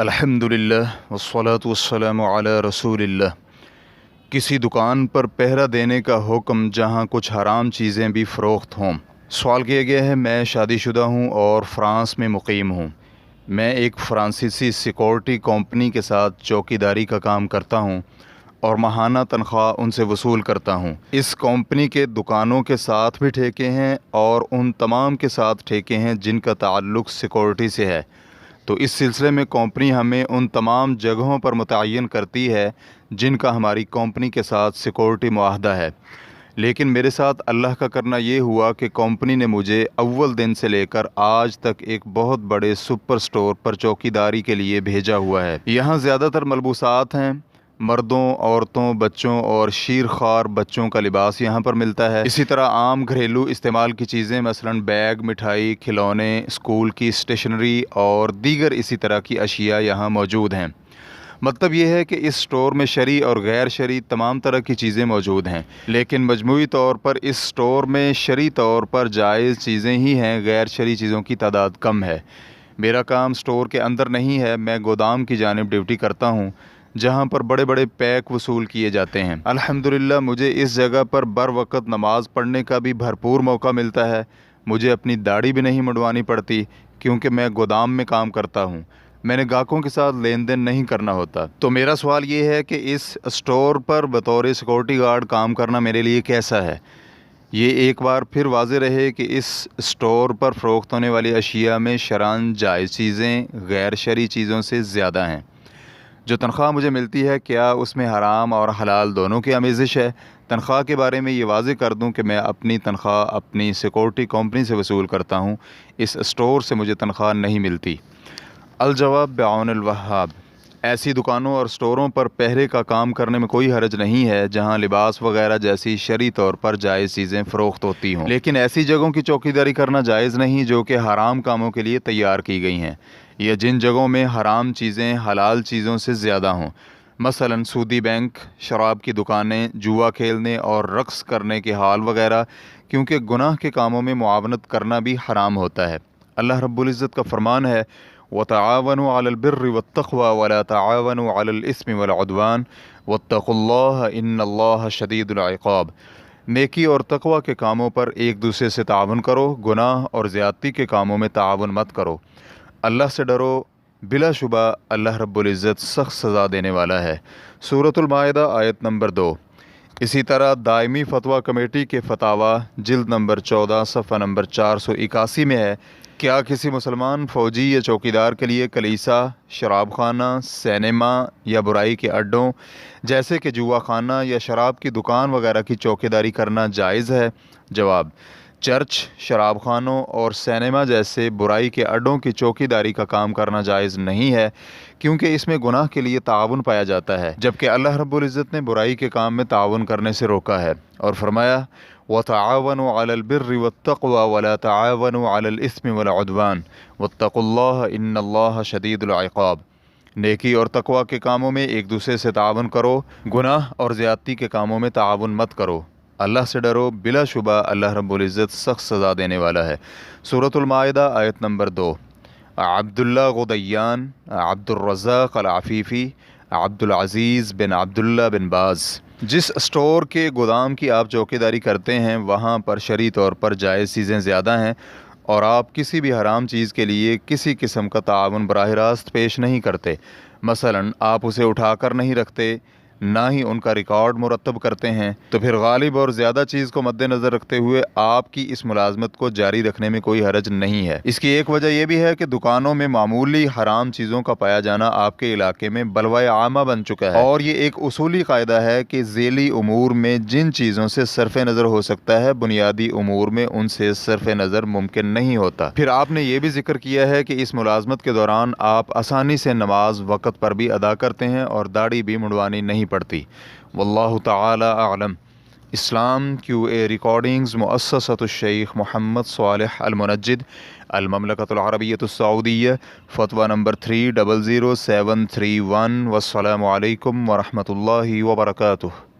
الحمدللہ والصلاة والسلام علی رسول اللہ۔ کسی دکان پر پہرہ دینے کا حکم جہاں کچھ حرام چیزیں بھی فروخت ہوں۔ سوال کیا گیا ہے، میں شادی شدہ ہوں اور فرانس میں مقیم ہوں۔ میں ایک فرانسیسی سیکورٹی کمپنی کے ساتھ چوکیداری کا کام کرتا ہوں اور ماہانہ تنخواہ ان سے وصول کرتا ہوں۔ اس کمپنی کے دکانوں کے ساتھ بھی ٹھیکے ہیں اور ان تمام کے ساتھ ٹھیکے ہیں جن کا تعلق سیکورٹی سے ہے۔ تو اس سلسلے میں کمپنی ہمیں ان تمام جگہوں پر متعین کرتی ہے جن کا ہماری کمپنی کے ساتھ سیکورٹی معاہدہ ہے۔ لیکن میرے ساتھ اللہ کا کرنا یہ ہوا کہ کمپنی نے مجھے اول دن سے لے کر آج تک ایک بہت بڑے سپر سٹور پر چوکیداری کے لیے بھیجا ہوا ہے۔ یہاں زیادہ تر ملبوسات ہیں، مردوں، عورتوں، بچوں اور شیرخوار بچوں کا لباس یہاں پر ملتا ہے۔ اسی طرح عام گھریلو استعمال کی چیزیں مثلا بیگ، مٹھائی، کھلونے، اسکول کی اسٹیشنری اور دیگر اسی طرح کی اشیاء یہاں موجود ہیں۔ مطلب یہ ہے کہ اس سٹور میں شرعی اور غیر شرعی تمام طرح کی چیزیں موجود ہیں، لیکن مجموعی طور پر اس سٹور میں شرعی طور پر جائز چیزیں ہی ہیں، غیر شرعی چیزوں کی تعداد کم ہے۔ میرا کام سٹور کے اندر نہیں ہے، میں گودام کی جانب ڈیوٹی کرتا ہوں جہاں پر بڑے بڑے پیک وصول کیے جاتے ہیں۔ الحمدللہ مجھے اس جگہ پر بر وقت نماز پڑھنے کا بھی بھرپور موقع ملتا ہے۔ مجھے اپنی داڑھی بھی نہیں منڈوانی پڑتی کیونکہ میں گودام میں کام کرتا ہوں۔ میں نے گاہکوں کے ساتھ لین دین نہیں کرنا ہوتا۔ تو میرا سوال یہ ہے کہ اس سٹور پر بطور سیکورٹی گارڈ کام کرنا میرے لیے کیسا ہے؟ یہ ایک بار پھر واضح رہے کہ اس سٹور پر فروخت ہونے والی اشیاء میں شرعاً جائز چیزیں غیر شرعی چیزوں سے زیادہ ہیں۔ جو تنخواہ مجھے ملتی ہے کیا اس میں حرام اور حلال دونوں کی آمیزش ہے؟ تنخواہ کے بارے میں یہ واضح کر دوں کہ میں اپنی تنخواہ اپنی سیکورٹی کمپنی سے وصول کرتا ہوں، اس سٹور سے مجھے تنخواہ نہیں ملتی۔ الجواب بعون الوہاب۔ ایسی دکانوں اور سٹوروں پر پہرے کا کام کرنے میں کوئی حرج نہیں ہے جہاں لباس وغیرہ جیسی شرعی طور پر جائز چیزیں فروخت ہوتی ہوں، لیکن ایسی جگہوں کی چوکیداری کرنا جائز نہیں جو کہ حرام کاموں کے لیے تیار کی گئی ہیں یا جن جگہوں میں حرام چیزیں حلال چیزوں سے زیادہ ہوں، مثلا سودی بینک، شراب کی دکانیں، جوا کھیلنے اور رقص کرنے کے ہال وغیرہ، کیونکہ گناہ کے کاموں میں معاونت کرنا بھی حرام ہوتا ہے۔ اللہ رب العزت کا فرمان ہے وَتَعَاوَنُوا عَلَى الْبِرِّ وَالتَّقْوَى وَلَا تَعَاوَنُوا عَلَى الْإِثْمِ وَالْعُدْوَانِ وَاتَّقُوا اللَّهَ إِنَّ اللَّهَ شَدِيدُ الْعِقَابِ۔ نیکی اور تقوی کے کاموں پر ایک دوسرے سے تعاون کرو، گناہ اور زیادتی کے کاموں میں تعاون مت کرو۔ اللہ سے ڈرو، بلا شبہ اللہ رب العزت سخت سزا دینے والا ہے۔ سورۃ المائدہ آیت نمبر 2۔ اسی طرح دائمی فتویٰ کمیٹی کے فتاویٰ جلد نمبر 14 صفحہ نمبر 481 میں ہے، کیا کسی مسلمان فوجی یا چوکیدار کے لیے کلیسا، شراب خانہ، سینما یا برائی کے اڈوں جیسے کہ جوا خانہ یا شراب کی دکان وغیرہ کی چوکیداری کرنا جائز ہے؟ جواب: چرچ، شراب خانوں اور سینما جیسے برائی کے اڈوں کی چوکیداری کا کام کرنا جائز نہیں ہے کیونکہ اس میں گناہ کے لیے تعاون پایا جاتا ہے، جبکہ اللہ رب العزت نے برائی کے کام میں تعاون کرنے سے روکا ہے اور فرمایا وَتَعَاوَنُوا عَلَى الْبِرِّ وَالتَّقْوَى وَلَا تَعَاوَنُوا عَلَى الْإِثْمِ وَالْعُدْوَانِ وَاتَّقُوا اللَّهَ إِنَّ اللَّهَ شَدِيدُ الْعِقَابِ۔ نیکی اور تقوی کے کاموں میں ایک دوسرے سے تعاون کرو، گناہ اور زیادتی کے کاموں میں تعاون مت کرو۔ اللہ سے ڈرو، بلا شبہ اللہ رب العزت سخت سزا دینے والا ہے۔ سورۃ المائدہ آیت نمبر 2۔ عبداللہ غدیان، عبدالرزاق العفیفی، عبدالعزیز بن عبداللہ بن باز۔ جس سٹور کے گودام کی آپ چوکیداری کرتے ہیں وہاں پر شرعی طور پر جائز چیزیں زیادہ ہیں اور آپ کسی بھی حرام چیز کے لیے کسی قسم کا تعاون براہ راست پیش نہیں کرتے، مثلا آپ اسے اٹھا کر نہیں رکھتے، نہ ہی ان کا ریکارڈ مرتب کرتے ہیں، تو پھر غالب اور زیادہ چیز کو مد نظر رکھتے ہوئے آپ کی اس ملازمت کو جاری رکھنے میں کوئی حرج نہیں ہے۔ اس کی ایک وجہ یہ بھی ہے کہ دکانوں میں معمولی حرام چیزوں کا پایا جانا آپ کے علاقے میں بلوائے عامہ بن چکا ہے، اور یہ ایک اصولی قاعدہ ہے کہ ذیلی امور میں جن چیزوں سے صرف نظر ہو سکتا ہے بنیادی امور میں ان سے صرف نظر ممکن نہیں ہوتا۔ پھر آپ نے یہ بھی ذکر کیا ہے کہ اس ملازمت کے دوران آپ آسانی سے نماز وقت پر بھی ادا کرتے ہیں اور داڑھی بھی منڈوانی نہیں پڑتی۔ واللہ تعالی اعلم۔ اسلام QA ریکارڈنگز، مؤسسۃ الشیخ محمد صالح المنجد، المملکۃ العربیۃ السعودیہ، فتویٰ نمبر 300731۔ والسلام علیکم ورحمۃ اللہ وبرکاتہ۔